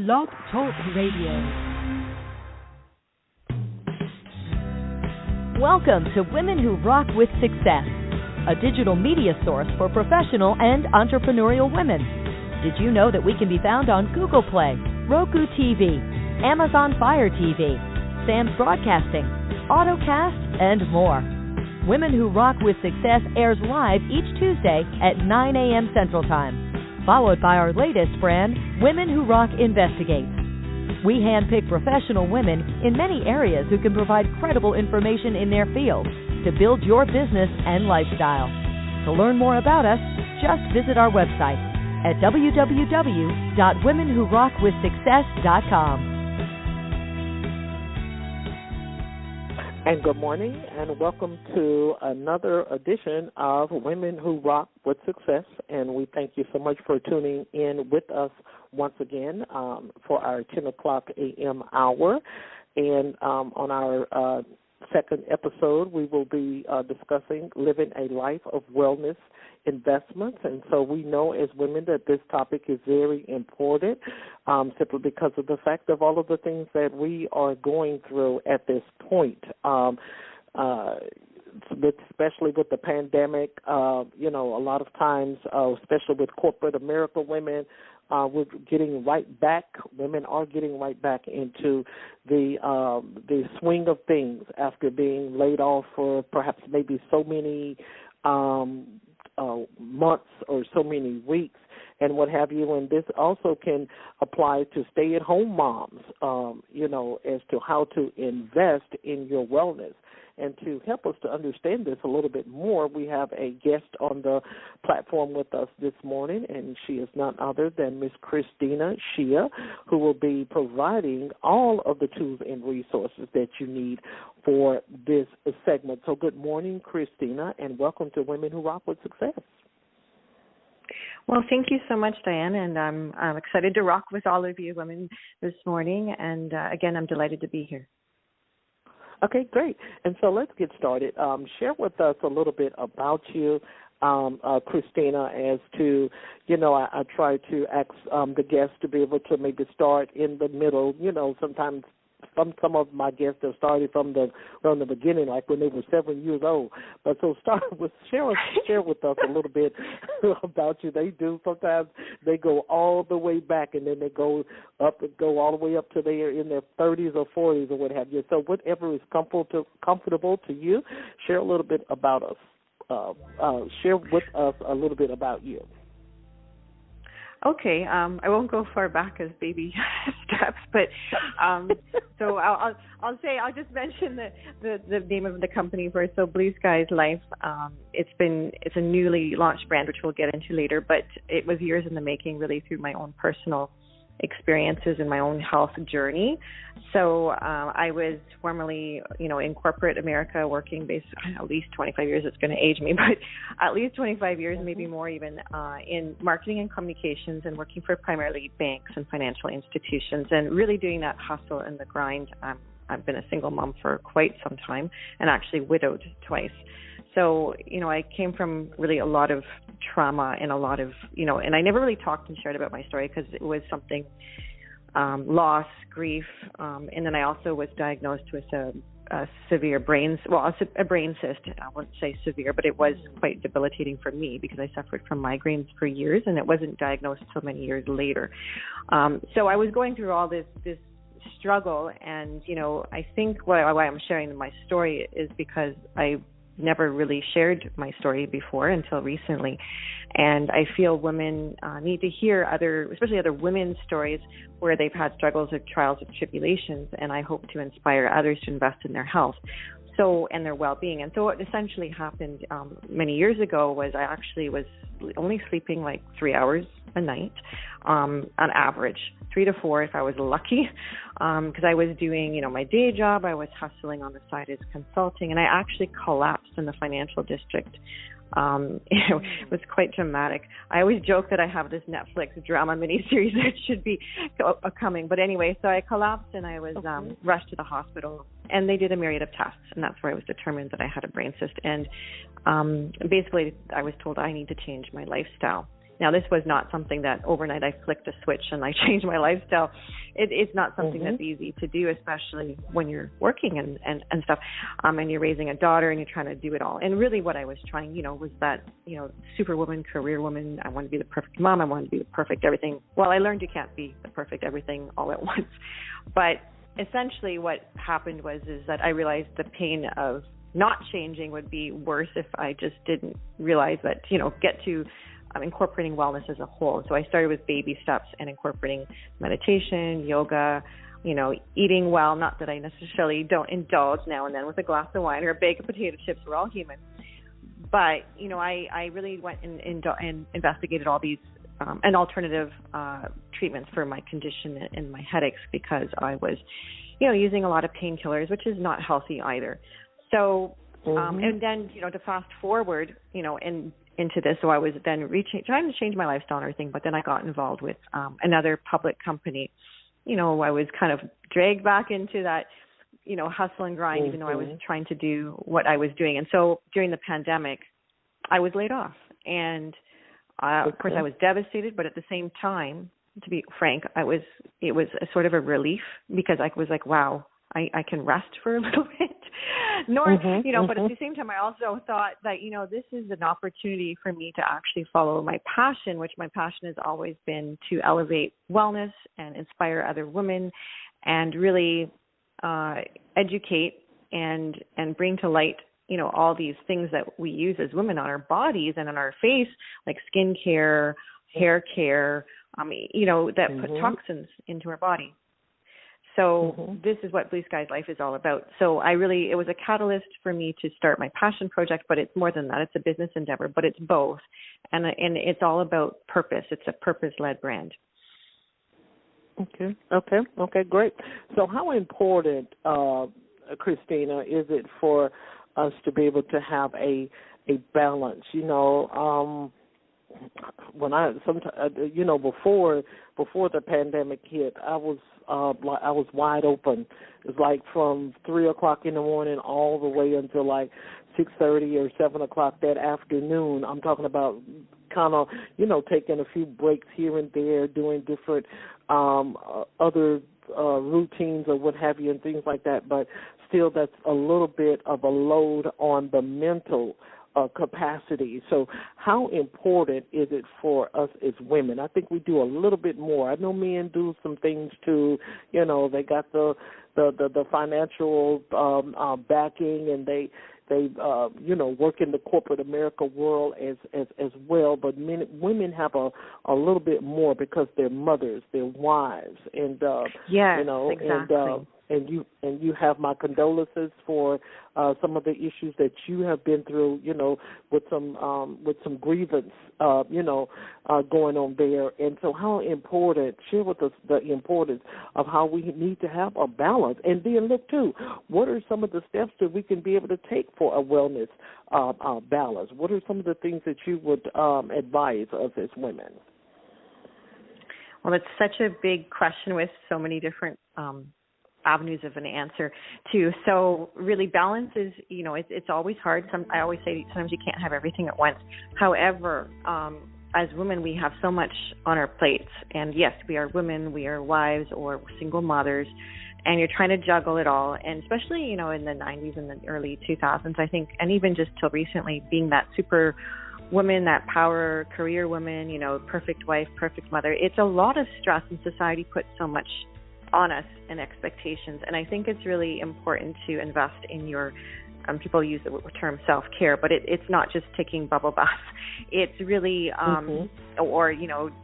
Blog Talk Radio. Welcome to Women Who Rock with Success, a digital media source for professional and entrepreneurial women. Did you know that we can be found on Google Play, Roku TV, Amazon Fire TV, Sam's Broadcasting, AutoCast, and more? Women Who Rock with Success airs live each Tuesday at 9 a.m. Central Time, followed by our latest brand, Women Who Rock Investigates. We handpick professional women in many areas who can provide credible information in their field to build your business and lifestyle. To learn more about us, just visit our website at www.womenwhorockwithsuccess.com. And good morning, and welcome to another edition of Women Who Rock with Success. And we thank you so much for tuning in with us once again for our 10 o'clock a.m. hour. And on our second episode, we will be discussing living a life of wellness investments. And so we know as women that this topic is very important simply because of the fact of all of the things that we are going through at this point. Especially with the pandemic, a lot of times, especially with corporate America women, we're getting right back. Women are getting right back into the swing of things after being laid off for perhaps maybe so many months or so many weeks and what have you. And this also can apply to stay-at-home moms, as to how to invest in your wellness. And to help us to understand this a little bit more, we have a guest on the platform with us this morning, and she is none other than Miss Kristina Shea, who will be providing all of the tools and resources that you need for this segment. So good morning, Kristina, and welcome to Women Who Rock with Success. Well, thank you so much, Diane, and I'm excited to rock with all of you women this morning, and again, I'm delighted to be here. Okay, great. And so let's get started. Share with us a little bit about you, Kristina, as to, I try to ask the guests to be able to maybe start in the middle. Sometimes some of my guests have started from the beginning, like when they were 7 years old. But so share with us a little bit about you. They do sometimes they go all the way back, and then they go all the way up to they're in their 30s or 40s or what have you. So whatever is comfortable to you, share a little bit about us. Share with us a little bit about you. Okay, I won't go far back as baby steps, but so I'll just mention the name of the company first. So BlueSkys Life, it's a newly launched brand, which we'll get into later, but it was years in the making, really, through my own personal experiences in my own health journey. So I was formerly, in corporate America, working at least 25 years. It's going to age me, but at least 25 years, maybe more even, in marketing and communications, and working for primarily banks and financial institutions, and really doing that hustle and the grind. I've been a single mom for quite some time, and actually widowed twice. So, I came from really a lot of trauma and a lot of, and I never really talked and shared about my story because it was something, loss, grief, and then I also was diagnosed with a severe a brain cyst. I wouldn't say severe, but it was quite debilitating for me because I suffered from migraines for years, and it wasn't diagnosed until many years later. So I was going through all this struggle, and, I think why I'm sharing my story is because I never really shared my story before until recently. And I feel women need to hear especially other women's stories where they've had struggles or trials or tribulations, and I hope to inspire others to invest in their health and their well-being. And so what essentially happened many years ago was I actually was only sleeping like 3 hours a night on average, 3 to 4 if I was lucky, because I was doing, my day job. I was hustling on the side as consulting, and I actually collapsed in the financial district. It was quite dramatic. I always joke that I have this Netflix drama miniseries that should be coming. But anyway, so I collapsed, and I was rushed to the hospital, and they did a myriad of tests, and that's where it was determined that I had a brain cyst. And basically, I was told I need to change my lifestyle. Now, this was not something that overnight I flicked a switch and I changed my lifestyle. It's not something that's easy to do, especially when you're working and stuff, and you're raising a daughter and you're trying to do it all. And really what I was trying, was that, superwoman, career woman. I wanted to be the perfect mom. I wanted to be the perfect everything. Well, I learned you can't be the perfect everything all at once. But essentially what happened is that I realized the pain of not changing would be worse if I just didn't realize that, get to incorporating wellness as a whole. So I started with baby steps and incorporating meditation, yoga, eating well. Not that I necessarily don't indulge now and then with a glass of wine or a bag of potato chips. We're all human. But, I really went and investigated all these and alternative treatments for my condition and my headaches, because I was, using a lot of painkillers, which is not healthy either. So, and then, to fast forward, into this, so I was then trying to change my lifestyle and everything, but then I got involved with another public company. I was kind of dragged back into that, hustle and grind, even though I was trying to do what I was doing. And so during the pandemic, I was laid off. And of course, I was devastated, but at the same time, to be frank, it was a sort of a relief, because I was like, wow, I can rest for a little bit. But at the same time, I also thought that, this is an opportunity for me to actually follow my passion, which my passion has always been to elevate wellness and inspire other women and really educate and bring to light, all these things that we use as women on our bodies and on our face, like skin care, hair care, that put toxins into our body. So this is what BlueSkys Life is all about. So it was a catalyst for me to start my passion project, but it's more than that. It's a business endeavor, but it's both. And it's all about purpose. It's a purpose-led brand. Okay, great. So how important, Kristina, is it for us to be able to have a balance? When before the pandemic hit, I was wide open. It's like from 3:00 in the morning all the way until like 6:30 or 7:00 that afternoon. I'm talking about kind of, taking a few breaks here and there, doing different other routines or what have you and things like that. But still, that's a little bit of a load on the mental capacity. So how important is it for us as women? I think we do a little bit more. I know men do some things too. They got the financial backing, and they work in the corporate America world as well. But women have a little bit more because they're mothers, they're wives, and exactly. And you have my condolences for some of the issues that you have been through, with some grievance, going on there. And so share with us the importance of how we need to have a balance. And then look, too, what are some of the steps that we can be able to take for a wellness balance? What are some of the things that you would advise us as women? Well, it's such a big question with so many different avenues of an answer too. So really balance is, it's always hard. I always say sometimes you can't have everything at once. However, as women, we have so much on our plates. And yes, we are women, we are wives or single mothers, and you're trying to juggle it all. And especially, in the 90s and the early 2000s, I think, and even just till recently, being that super woman, that power career woman, perfect wife, perfect mother, it's a lot of stress, and society puts so much on us and expectations. And I think it's really important to invest in your, people use the term self-care, but it's not just taking bubble baths. It's really, or,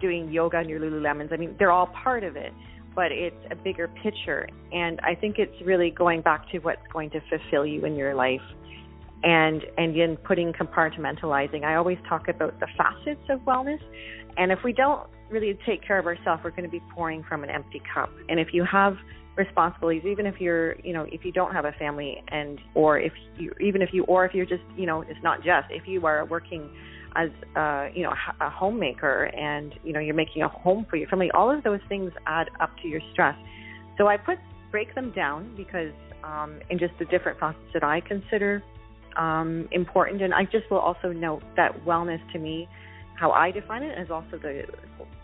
doing yoga in your Lululemons. I mean, they're all part of it, but it's a bigger picture. And I think it's really going back to what's going to fulfill you in your life. And then compartmentalizing. I always talk about the facets of wellness. And if we don't really take care of ourselves, we're going to be pouring from an empty cup. And if you have responsibilities, even if you're, if you don't have a family, or if you're just, it's not just, if you are working as, a homemaker and, you're making a home for your family, all of those things add up to your stress. So I break them down because, in just the different facets that I consider important. And I just will also note that wellness to me how I define it, as also the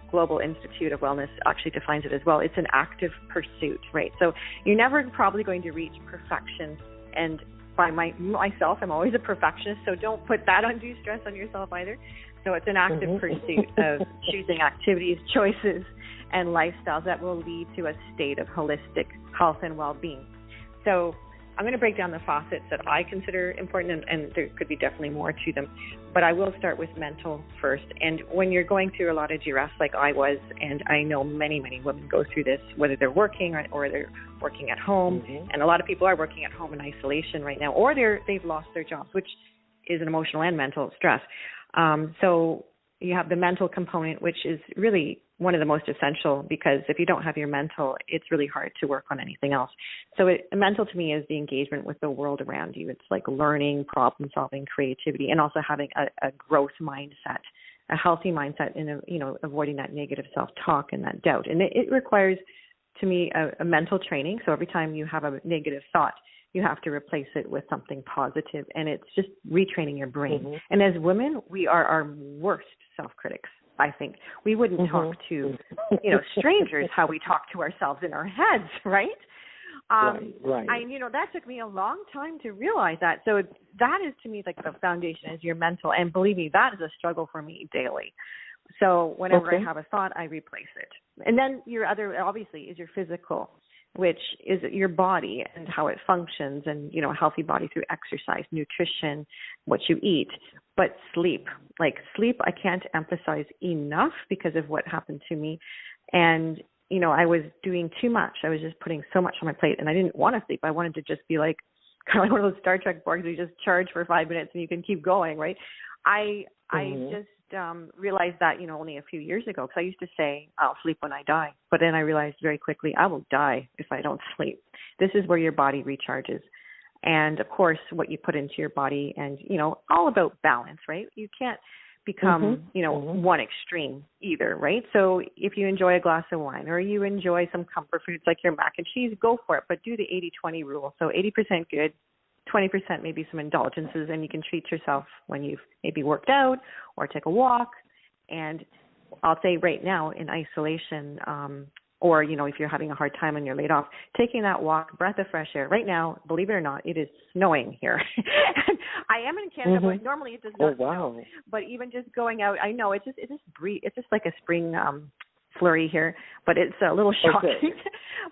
Global Institute of Wellness actually defines it as well. It's an active pursuit, right? So you're never probably going to reach perfection. And by myself, I'm always a perfectionist, so don't put that undue stress on yourself either. So it's an active pursuit of choosing activities, choices, and lifestyles that will lead to a state of holistic health and well-being. So I'm going to break down the facets that I consider important, and there could be definitely more to them. But I will start with mental first. And when you're going through a lot of duress like I was, and I know many, many women go through this, whether they're working or they're working at home, and a lot of people are working at home in isolation right now, or they've lost their jobs, which is an emotional and mental stress. So you have the mental component, which is really one of the most essential, because if you don't have your mental, it's really hard to work on anything else. So mental to me is the engagement with the world around you. It's like learning, problem solving, creativity, and also having a growth mindset, a healthy mindset, and avoiding that negative self-talk and that doubt. And it requires, to me, a mental training. So every time you have a negative thought, you have to replace it with something positive, and it's just retraining your brain. And as women, we are our worst self-critics. I think we wouldn't talk to, strangers how we talk to ourselves in our heads, right? Right. That took me a long time to realize that. So that is, to me, like the foundation is your mental. And believe me, that is a struggle for me daily. So whenever I have a thought, I replace it. And then your other, obviously, is your physical, which is your body and how it functions, and, a healthy body through exercise, nutrition, what you eat. But sleep, I can't emphasize enough because of what happened to me. And, I was doing too much. I was just putting so much on my plate, and I didn't want to sleep. I wanted to just be like, kind of like one of those Star Trek Borgs where you just charge for 5 minutes and you can keep going, right? I just realized that, only a few years ago, because I used to say, I'll sleep when I die. But then I realized very quickly, I will die if I don't sleep. This is where your body recharges. And, of course, what you put into your body, and, all about balance, right? You can't become, one extreme either, right? So if you enjoy a glass of wine, or you enjoy some comfort foods like your mac and cheese, go for it. But do the 80-20 rule. So 80% good, 20% maybe some indulgences, and you can treat yourself when you've maybe worked out or take a walk. And I'll say right now in isolation, or, if you're having a hard time and you're laid off, taking that walk, breath of fresh air. Right now, believe it or not, it is snowing here. I am in Canada, but normally it does not snow. But even just going out, I know it's just like a spring flurry here, but it's a little shocking.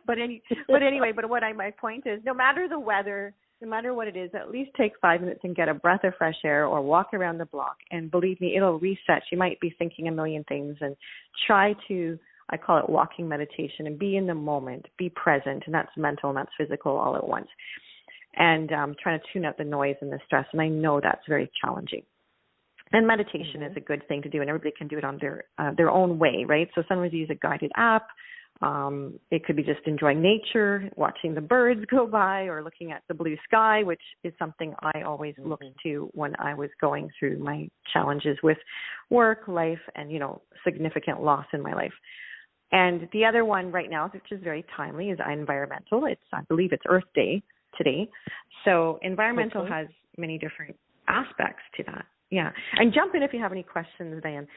But anyway, my point is, no matter the weather, no matter what it is, at least take 5 minutes and get a breath of fresh air, or walk around the block. And believe me, it'll reset. You might be thinking a million things, and try to, I call it walking meditation, and be in the moment, be present. And that's mental and that's physical all at once. And trying to tune out the noise and the stress. And I know that's very challenging. And meditation is a good thing to do, and everybody can do it on their own way, right? So sometimes you use a guided app. It could be just enjoying nature, watching the birds go by, or looking at the blue sky, which is something I always looked to when I was going through my challenges with work, life, and, significant loss in my life. And the other one right now, which is very timely, is environmental. I believe it's Earth Day today. So environmental has many different aspects to that. Yeah. And jump in if you have any questions, Diane.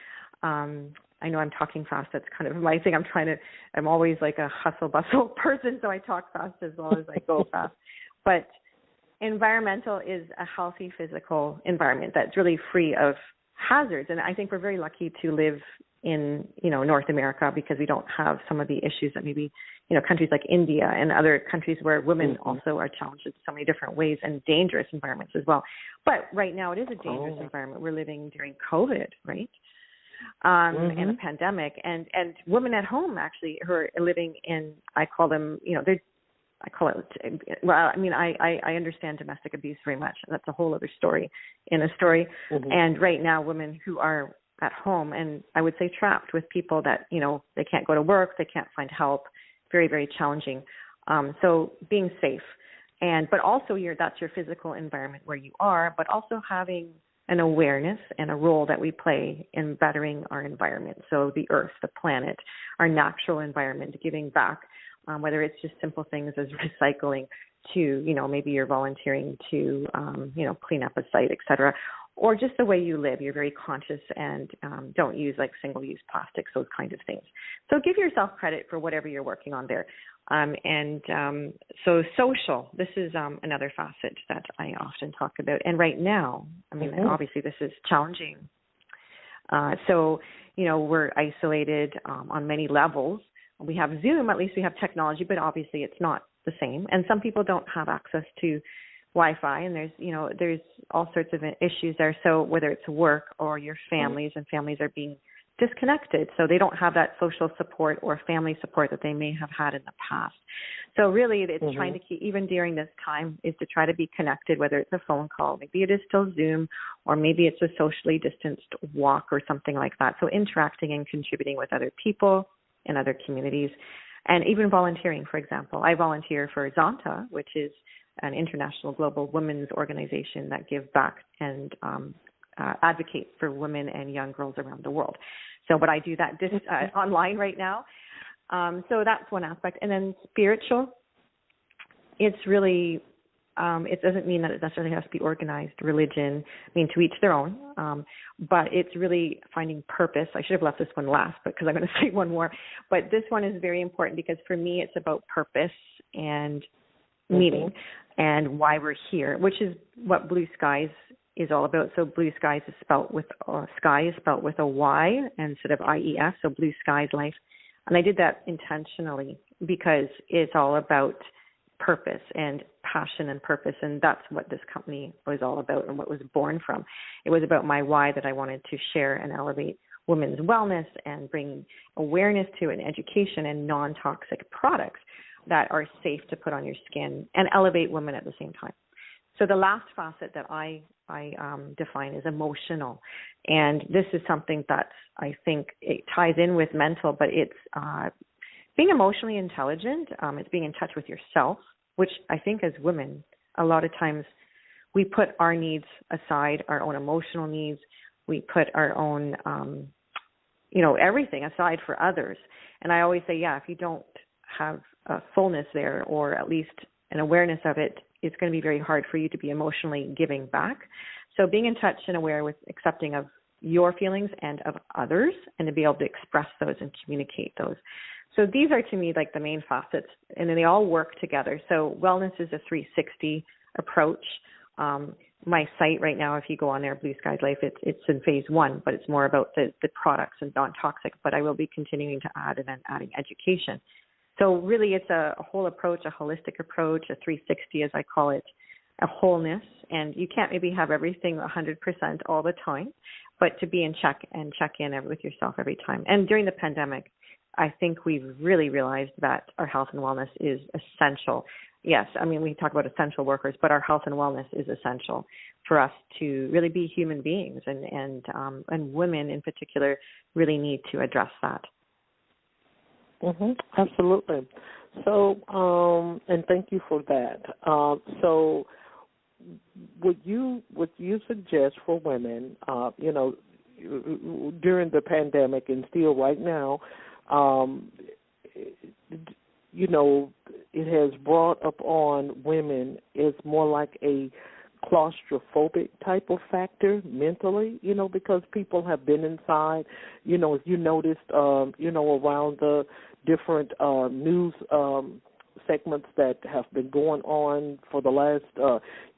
I know I'm talking fast. That's kind of my thing. I'm always like a hustle bustle person, so I talk fast as well as I go fast. But environmental is a healthy physical environment that's really free of hazards. And I think we're very lucky to live in, North America, because we don't have some of the issues that maybe, countries like India and other countries where women also are challenged in so many different ways, and dangerous environments as well. But right now it is a dangerous environment. We're living during COVID, right? And a pandemic, and women at home actually who are living in, I call them, I understand domestic abuse very much. That's a whole other story in a story. And right now, women who are at home, and I would say trapped with people that, they can't go to work, they can't find help, very, very challenging. So being safe, but also that's your physical environment where you are, but also having an awareness and a role that we play in bettering our environment. So the earth, the planet, our natural environment, giving back, whether it's just simple things as recycling to, maybe you're volunteering to, clean up a site, et cetera, or just the way you live. You're very conscious and don't use like single-use plastics, those kinds of things. So give yourself credit for whatever you're working on there. So social, this is another facet that I often talk about. And right now, I mean, obviously this is challenging. So, we're isolated on many levels. We have Zoom, at least we have technology, but obviously it's not the same. And some people don't have access to Wi-Fi, and there's all sorts of issues there. So whether it's work or your families, and families are being disconnected, so they don't have that social support or family support that they may have had in the past. So really, it's trying to keep, even during this time, is to try to be connected, whether it's a phone call, maybe it is still Zoom, or maybe it's a socially distanced walk or something like that. So interacting and contributing with other people in other communities, and even volunteering, for example. I volunteer for Zonta, which is an international global women's organization that give back and advocate for women and young girls around the world. So, but I do that online right now. So that's one aspect. And then spiritual, it's really, it doesn't mean that it necessarily has to be organized religion. I mean, to each their own. But it's really finding purpose. I should have left this one last, because I'm going to say one more. But this one is very important because for me, it's about purpose and meaning and why we're here, which is what BlueSkys is all about. So BlueSkys is spelled with sky is spelled with a Y instead of IES. So BlueSkys Life, and I did that intentionally because it's all about purpose and passion and purpose, and that's what this company was all about and what was born from. It was about my why, that I wanted to share and elevate women's wellness and bring awareness to and education and non-toxic products that are safe to put on your skin and elevate women at the same time. So the last facet that I define is emotional. And this is something that I think it ties in with mental, but it's being emotionally intelligent. It's being in touch with yourself, which I think as women, a lot of times we put our needs aside, our own emotional needs. We put our own, everything aside for others. And I always say, if you don't have a fullness there, or at least an awareness of it, it's going to be very hard for you to be emotionally giving back. So being in touch and aware with accepting of your feelings and of others, and to be able to express those and communicate those. So these are, to me, like the main facets, and then they all work together. So wellness is a 360 approach. My site right now, if you go on there, BlueSkys Life, it's in phase 1, but it's more about the products and non-toxic. But I will be continuing to add, and then adding education. So really it's a whole approach, a holistic approach, a 360 as I call it, a wholeness. And you can't maybe have everything 100% all the time, but to be in check and check in with yourself every time. And during the pandemic, I think we've really realized that our health and wellness is essential. Yes, I mean, we talk about essential workers, but our health and wellness is essential for us to really be human beings. And women in particular really need to address that. Absolutely. So, and thank you for that. So, would you suggest for women, during the pandemic and still right now, it has brought up on women, it's more like a claustrophobic type of factor mentally, because people have been inside, if you noticed, around the different news segments that have been going on for the last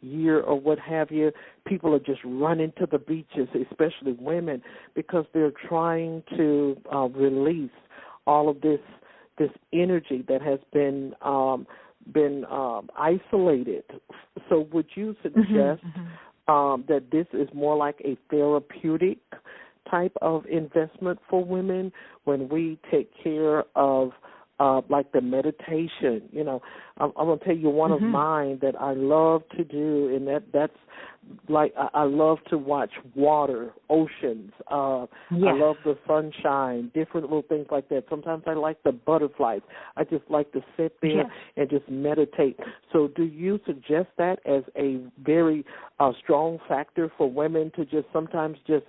year or what have you, people are just running to the beaches, especially women, because they're trying to release all of this energy that has been isolated. So would you suggest that this is more like a therapeutic type of investment for women when we take care of like the meditation? I'm going to tell you one of mine that I love to do, and that's like I love to watch water, oceans. I love the sunshine, different little things like that. Sometimes I like the butterflies. I just like to sit there and just meditate. So do you suggest that as a very strong factor for women to just sometimes just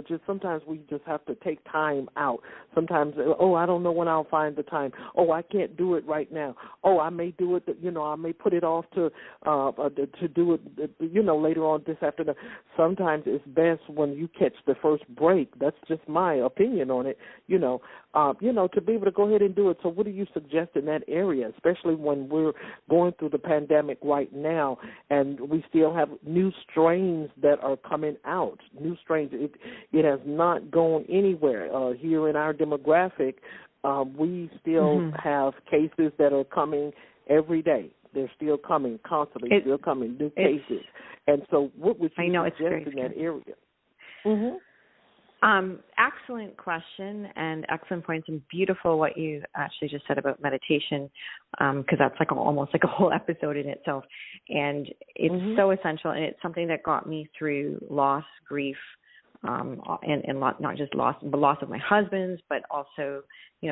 just sometimes we just have to take time out. Sometimes, I don't know when I'll find the time. I can't do it right now. I may do it, I may put it off to do it, later on this afternoon. Sometimes it's best when you catch the first break. That's just my opinion on it, to be able to go ahead and do it. So what do you suggest in that area, especially when we're going through the pandemic right now and we still have new strains that are coming out, new strains? It has not gone anywhere. Here in our demographic, we still have cases that are coming every day. They're still coming constantly, still coming, new cases. And so what would you suggest in that area? Excellent question and excellent points, and beautiful what you actually just said about meditation, because that's almost like a whole episode in itself. And it's so essential, and it's something that got me through loss, grief, and not just loss, but loss of my husband's, but also,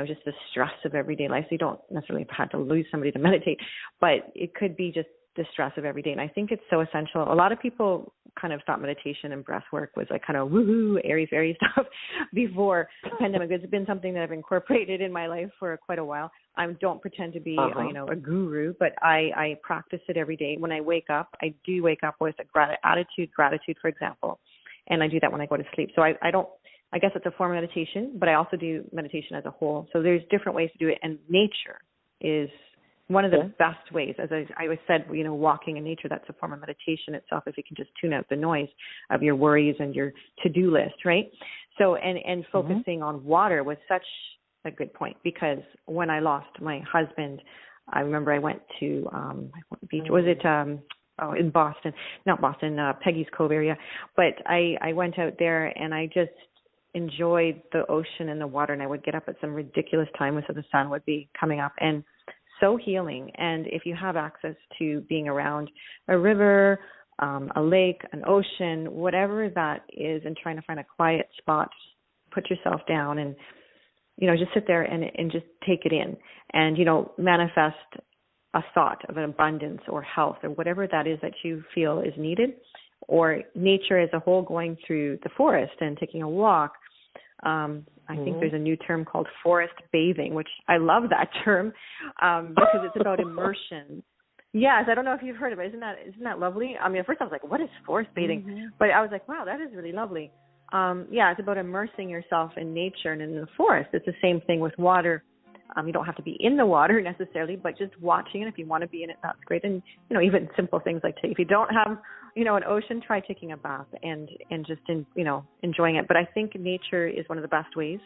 just the stress of everyday life. So you don't necessarily have to lose somebody to meditate, but it could be just the stress of every day. And I think it's so essential. A lot of people kind of thought meditation and breath work was like kind of woohoo, airy-fairy stuff before the pandemic. It's been something that I've incorporated in my life for quite a while. I don't pretend to be, a guru, but I practice it every day. When I wake up, I do wake up with gratitude, for example. And I do that when I go to sleep. So I guess it's a form of meditation, but I also do meditation as a whole. So there's different ways to do it. And nature is one of the best ways. As I said, walking in nature, that's a form of meditation itself, if you can just tune out the noise of your worries and your to-do list, right? So, and focusing on water was such a good point, because when I lost my husband, I remember I went to, what beach, was it, in Boston, not Boston, Peggy's Cove area. But I went out there and I just enjoyed the ocean and the water, and I would get up at some ridiculous time so the sun would be coming up, and so healing. And if you have access to being around a river, a lake, an ocean, whatever that is, and trying to find a quiet spot, put yourself down and, just sit there and just take it in and, manifest a thought of an abundance or health or whatever that is that you feel is needed, or nature as a whole, going through the forest and taking a walk. I think there's a new term called forest bathing, which I love that term, because it's about immersion. Yes, I don't know if you've heard of it. Isn't that lovely? I mean, at first I was like, what is forest bathing? But I was like, wow, that is really lovely. It's about immersing yourself in nature and in the forest. It's the same thing with water. You don't have to be in the water necessarily, but just watching it. If you want to be in it, that's great. And, even simple things like if you don't have, an ocean, try taking a bath and just, enjoying it. But I think nature is one of the best ways.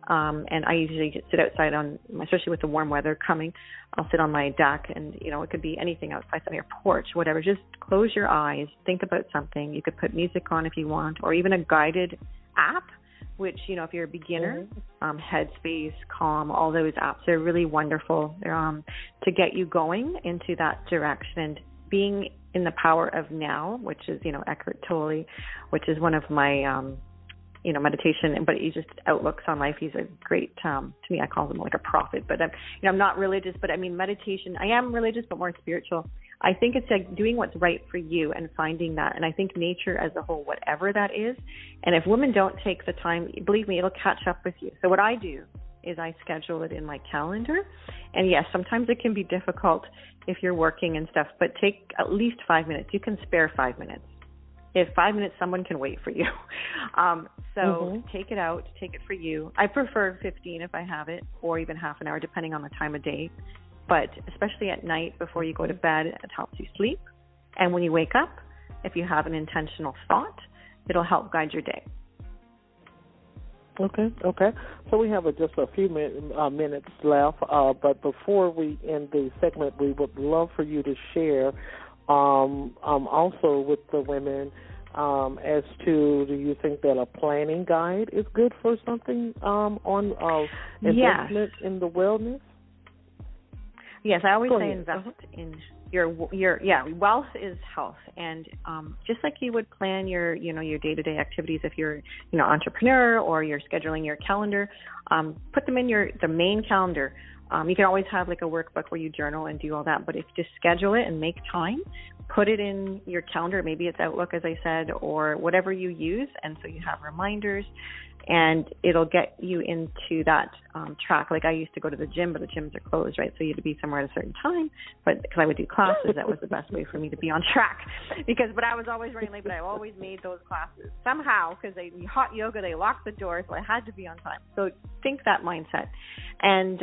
And I usually sit outside especially with the warm weather coming, I'll sit on my deck and, it could be anything outside, on your porch, whatever. Just close your eyes, think about something. You could put music on if you want, or even a guided app, which, if you're a beginner, Headspace, Calm, all those apps are really wonderful to get you going into that direction. And being in the power of now, which is, Eckhart Tolle, which is one of my, meditation, but he just outlooks on life. He's a great, to me, I call him like a prophet, but I'm not religious, but I mean, meditation, I am religious, but more spiritual. I think it's like doing what's right for you and finding that. And I think nature as a whole, whatever that is. And if women don't take the time, believe me, it'll catch up with you. So what I do is I schedule it in my calendar. And yes, sometimes it can be difficult if you're working and stuff, but take at least 5 minutes. You can spare 5 minutes. If 5 minutes, someone can wait for you. Take it out, take it for you. I prefer 15 if I have it, or even half an hour, depending on the time of day. But especially at night before you go to bed, it helps you sleep. And when you wake up, if you have an intentional thought, it'll help guide your day. Okay. So we have just a few minutes left. But before we end the segment, we would love for you to share also with the women as to, do you think that a planning guide is good for something on investment in the wellness? Yes, I always say invest in your wealth is health, and just like you would plan your day-to-day activities if you're entrepreneur or you're scheduling your calendar, put them in the main calendar. You can always have like a workbook where you journal and do all that, but if you just schedule it and make time, put it in your calendar. Maybe it's Outlook, as I said, or whatever you use. And so you have reminders, and it'll get you into that track. Like I used to go to the gym, but the gyms are closed, right? So you had to be somewhere at a certain time. But because I would do classes, that was the best way for me to be on track. But I was always running late, but I always made those classes somehow, because hot yoga, they locked the door, so I had to be on time. So think that mindset. And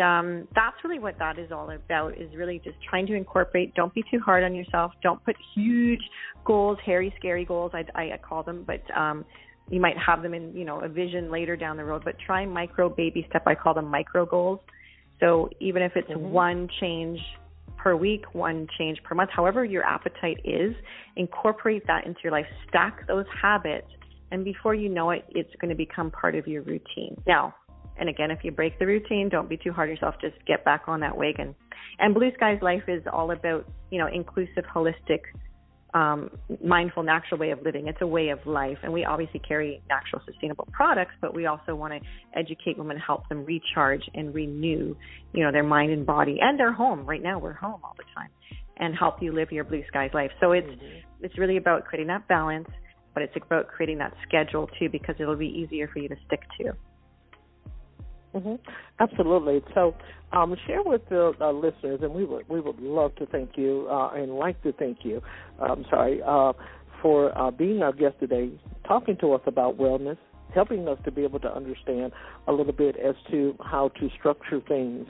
that's really what that is all about, is really just trying to incorporate. Don't be too hard on yourself. Don't put huge goals, hairy, scary goals, I call them, but you might have them in, a vision later down the road, but try micro baby step. I call them micro goals. So even if it's one change per week, one change per month, however your appetite is, incorporate that into your life, stack those habits, and before you know it, it's going to become part of your routine. Now, and again, if you break the routine, don't be too hard on yourself. Just get back on that wagon. And BlueSkys Life is all about, inclusive, holistic, mindful, natural way of living. It's a way of life. And we obviously carry natural, sustainable products, but we also want to educate women, help them recharge and renew, their mind and body and their home. Right now, we're home all the time, and help you live your BlueSkys life. So it's really about creating that balance, but it's about creating that schedule too, because it'll be easier for you to stick to. Absolutely. So share with the listeners, and we would love to thank you and like to thank you, for being our guest today, talking to us about wellness, helping us to be able to understand a little bit as to how to structure things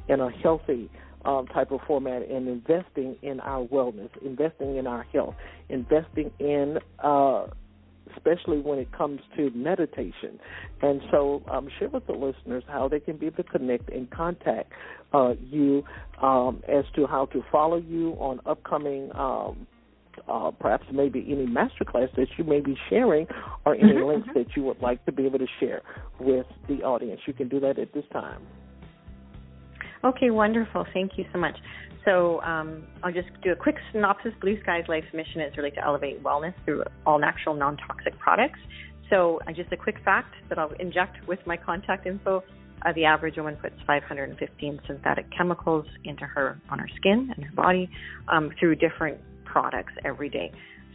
in a healthy type of format, and investing in our wellness, investing in our health, investing in especially when it comes to meditation. And so share with the listeners how they can be able to connect and contact you as to how to follow you on upcoming, perhaps maybe any masterclass that you may be sharing, or any links that you would like to be able to share with the audience. You can do that at this time. Okay, wonderful. Thank you so much. So I'll just do a quick synopsis. BlueSkys Life's mission is really to elevate wellness through all natural, non-toxic products. So just a quick fact that I'll inject with my contact info. The average woman puts 515 synthetic chemicals on her skin and her body through different products every day.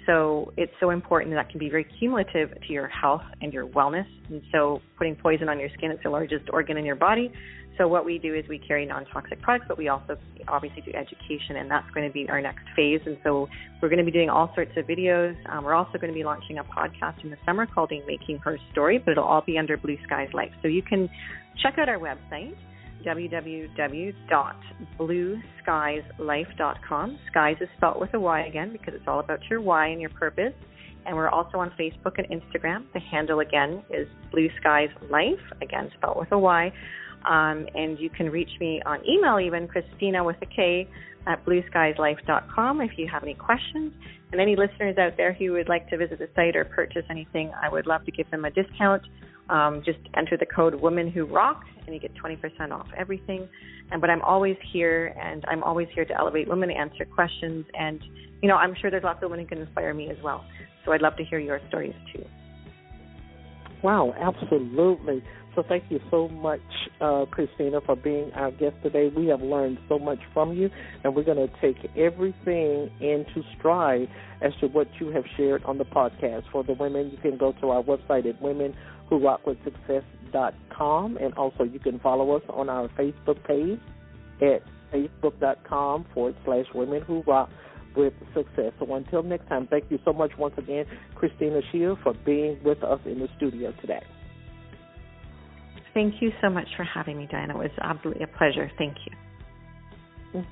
So it's so important that can be very cumulative to your health and your wellness. And so putting poison on your skin, it's the largest organ in your body. So what we do is we carry non-toxic products, but we also obviously do education, and that's going to be our next phase. And so we're going to be doing all sorts of videos. We're also going to be launching a podcast in the summer called Making Her Story, but it'll all be under BlueSkys Life. So you can check out our website, www.blueskyslife.com. Skies is spelled with a Y again, because it's all about your why and your purpose. And we're also on Facebook and Instagram. The handle again is BlueSkys Life, again spelled with a Y. And you can reach me on email, even Kristina with a K at BlueSkysLife.com if you have any questions. And any listeners out there who would like to visit the site or purchase anything, I would love to give them a discount. Just enter the code Women Who Rock, and you get 20% off everything. But I'm always here, and I'm always here to elevate women, answer questions. And, I'm sure there's lots of women who can inspire me as well. So I'd love to hear your stories too. Wow, absolutely. So thank you so much, Kristina, for being our guest today. We have learned so much from you, and we're going to take everything into stride as to what you have shared on the podcast. For the women, you can go to our website at womenwhorockwithsuccess.com, and also you can follow us on our Facebook page at facebook.com/Women Who Rock with Success. So until next time, thank you so much once again, Kristina Shea, for being with us in the studio today. Thank you so much for having me, Diana. It was absolutely a pleasure. Thank you.